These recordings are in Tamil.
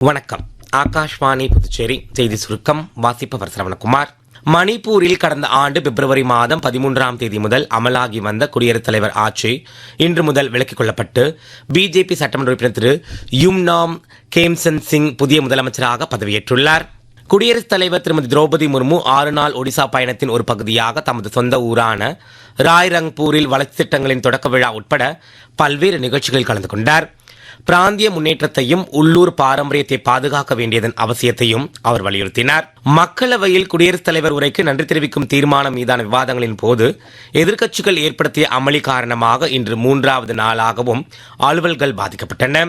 வணக்கம். ஆகாஷ்வாணி புதுச்சேரி செய்தி சுருக்கம் வாசிப்பவர் சரவணகுமார். மணிப்பூரில் கடந்த ஆண்டு பிப்ரவரி மாதம் 13ஆம் தேதி முதல் அமலாகி வந்த குடியரசுத் தலைவர் ஆட்சி இன்று முதல் விலக்கிக் கொள்ளப்பட்டு பிஜேபி சட்டமன்ற உறுப்பினர் திரு யும்நாம் கேம்சந்த் சிங் புதிய முதலமைச்சராக பதவியேற்றுள்ளார். குடியரசுத் தலைவர் திருமதி திரௌபதி முர்மு 6 நாள் ஒடிசா பயணத்தின் ஒரு பகுதியாக தமது சொந்த ஊரான ராய்ரங்பூரில் வளர்ச்சித் திட்டங்களின் தொடக்க விழா உட்பட பல்வேறு நிகழ்ச்சிகளில் கலந்து கொண்டார். பிராந்திய முன்னேற்றத்தையும் உள்ளூர் பாரம்பரியத்தை பாதுகாக்க வேண்டியதன் அவசியத்தையும் அவர் வலியுறுத்தினார். மக்களவையில் குடியரசுத் தலைவர் உரைக்கு நன்றி தெரிவிக்கும் தீர்மானம் மீதான விவாதங்களின் போது எதிர்க்கட்சிகள் ஏற்படுத்திய அமளி காரணமாக இன்று 3வது நாளாகவும் அலுவல்கள் பாதிக்கப்பட்டன.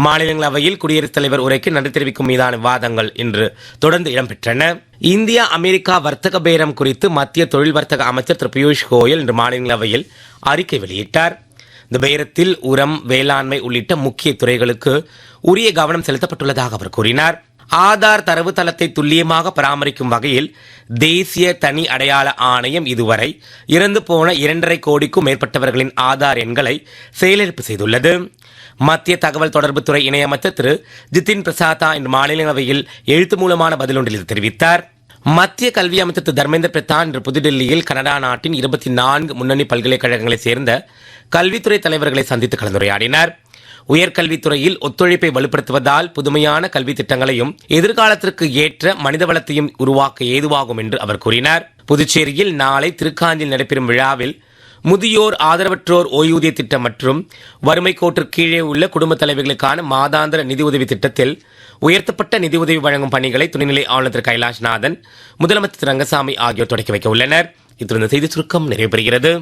மாநிலங்களவையில் குடியரசுத் தலைவர் உரைக்கு நன்றி தெரிவிக்கும் மீதான விவாதங்கள் இன்று தொடர்ந்து இடம்பெற்றன. இந்தியா அமெரிக்கா வர்த்தக பேரம் குறித்து மத்திய தொழில் வர்த்தக அமைச்சர் திரு பியூஷ் கோயல் இன்று மாநிலங்களவையில் அறிக்கை வெளியிட்டார். இந்த பேரத்தில் உரம், வேளாண்மை உள்ளிட்ட முக்கிய துறைகளுக்கு உரிய கவனம் செலுத்தப்பட்டுள்ளதாக அவர் கூறினார். ஆதார் தரவு தளத்தை துல்லியமாக பராமரிக்கும் வகையில் தேசிய தனி அடையாள ஆணையம் இதுவரை இறந்து போன 2.5 கோடிக்கும் மேற்பட்டவர்களின் ஆதார் எண்களை செயலிழப்பு செய்துள்ளது. மத்திய தகவல் தொடர்புத்துறை இணையமைச்சர் திரு ஜிதின் பிரசாத் இன்று மாநிலங்களவையில் எழுத்து மூலமான பதில் ஒன்றில் இது தெரிவித்தார். மத்திய கல்வி அமைச்சர் திரு தர்மேந்திர பிரதான் இன்று புதுடெல்லியில் கனடா நாட்டின் 24 முன்னணி பல்கலைக்கழகங்களைச் சேர்ந்த கல்வித்துறை தலைவர்களை சந்தித்து கலந்துரையாடினார். உயர்கல்வித்துறையில் ஒத்துழைப்பை வலுப்படுத்துவதால் புதுமையான கல்வி திட்டங்களையும் எதிர்காலத்திற்கு ஏற்ற மனிதவளத்தையும் உருவாக்க ஏதுவாகும் என்று அவர் கூறினார். புதுச்சேரியில் நாளை திருக்காஞ்சியில் நடைபெறும் விழாவில் முதியோர் ஆதரவற்றோர் ஓய்வூதிய திட்டம் மற்றும் வறுமை கோட்டிற்கு கீழே உள்ள குடும்ப தலைவர்களுக்கான மாதாந்திர நிதியுதவி திட்டத்தில் உயர்த்தப்பட்ட நிதியுதவி வழங்கும் பணிகளை துணைநிலை ஆளுநர் திரு கைலாஷ்நாதன், முதலமைச்சர் திரு ரங்கசாமி ஆகியோர் தொடக்கி வைக்க உள்ளனர். இத்துடன் செய்தி சுருக்கம் நிறைவு பெறுகிறது.